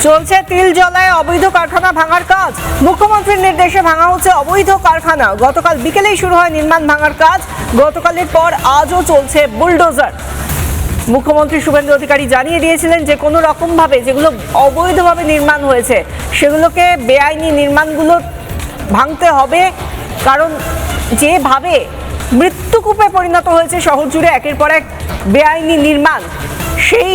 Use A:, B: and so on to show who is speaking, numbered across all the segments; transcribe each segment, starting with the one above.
A: চলছে তিলজলায় অবৈধ কারখানা ভাঙার কাজ। মুখ্যমন্ত্রীর নির্দেশে ভাঙা হচ্ছে অবৈধ কারখানা। গতকাল বিকেলেই শুরু হয় নির্মাণ ভাঙার কাজ। গতকালের পর আজও চলছে বুলডোজার। মুখ্যমন্ত্রী শুভেন্দু অধিকারী জানিয়ে দিয়েছিলেন যে কোনো রকম ভাবে যেগুলো অবৈধভাবে নির্মাণ হয়েছে সেগুলোকে, বেআইনি নির্মাণগুলো ভাঙতে হবে। কারণ যেভাবে মৃত্যুকূপে পরিণত হয়েছে শহর জুড়ে একের পর এক বেআইনি নির্মাণ, সেই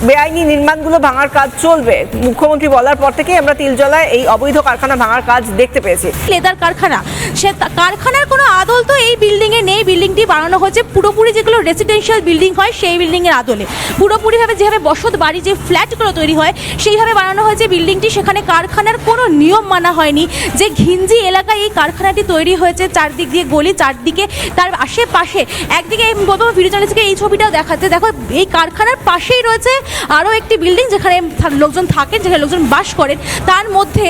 A: বেআইনি নির্মাণগুলো ভাঙার কাজ চলবে। মুখ্যমন্ত্রী বলার পর থেকে আমরা তিলজলায় এই অবৈধ কারখানা ভাঙার কাজ দেখতে পেয়েছি।
B: লেদার কারখানা, সে কারখানার কোনো আদল তো এই বিল্ডিংয়ে নেই। বিল্ডিংটি বানানো হয়েছে পুরোপুরি যেগুলো রেসিডেন্সিয়াল বিল্ডিং হয় সেই বিল্ডিংয়ের আদলে, পুরোপুরিভাবে যেভাবে বসত বাড়ি যে ফ্ল্যাটগুলো তৈরি হয় সেইভাবে বানানো হয়েছে বিল্ডিংটি। সেখানে কারখানার কোনো নিয়ম মানা হয়নি। যে ঘিঞ্জি এলাকায় এই কারখানাটি তৈরি হয়েছে, চারদিক দিয়ে গলি, চারদিকে তার আশেপাশে, একদিকে প্রথম ভিডিও চ্যানেলকে এই ছবিটাও দেখাচ্ছে, দেখো এই কারখানার পাশেই রয়েছে আরও একটি বিল্ডিং যেখানে লোকজন থাকেন, যেখানে লোকজন বাস করেন। তার মধ্যে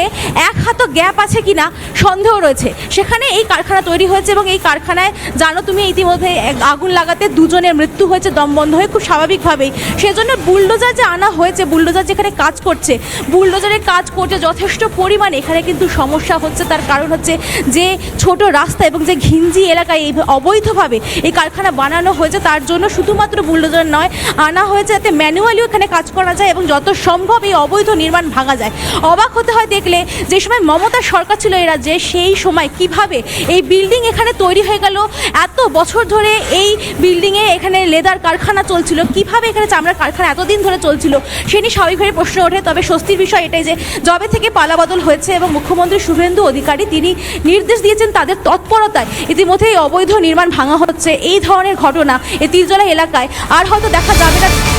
B: এক হাত গ্যাপ আছে কিনা সন্দেহ রয়েছে। সেখানে এই কারখানা তৈরি হয়েছে এবং এই কারখানায় জানো তুমি ইতিমধ্যে আগুন লাগাতে দুজনের মৃত্যু হয়েছে দম বন্ধ হয়ে, খুব স্বাভাবিকভাবেই। সেজন্য বুলডোজার যে আনা হয়েছে, বুলডোজার যেখানে কাজ করছে, বুলডোজারের কাজ করছে যথেষ্ট পরিমাণে। এখানে কিন্তু সমস্যা হচ্ছে, তার কারণ হচ্ছে যে ছোট রাস্তা এবং যে ঘিঞ্জি এলাকায় এই অবৈধভাবে এই কারখানা বানানো হয়েছে, তার জন্য শুধুমাত্র বুলডোজার নয়, আনা হয়েছে যাতে ম্যানুয়ালিও এখানে কাজ করা যায় এবং যত সম্ভব এই অবৈধ নির্মাণ ভাঙা যায়। অবাক হতে হয় দেখলে, যে সময় মমতার সরকার ছিল এই রাজ্যে, সেই সময় কিভাবে এই বিল্ডিং এখানে তৈরি হয়ে গেল। এত বছর ধরে এই বিল্ডিংয়ে এখানে লেদার কারখানা চলছিল, কিভাবে এখানে চামড়ার কারখানা এতদিন ধরে চলছিল, সে নিয়ে স্বাভাবিকভাবে প্রশ্ন ওঠে। তবে স্বস্তির বিষয় এটাই যে জবে থেকে পালাবদল হয়েছে এবং মুখ্যমন্ত্রী শুভেন্দু অধিকারী তিনি নির্দেশ দিয়েছেন, তাদের তৎপরতায় ইতিমধ্যে এই অবৈধ নির্মাণ ভাঙা হচ্ছে। এই ধরনের ঘটনা এই তিলজলা এলাকায় আর হয়তো দেখা যাবে না।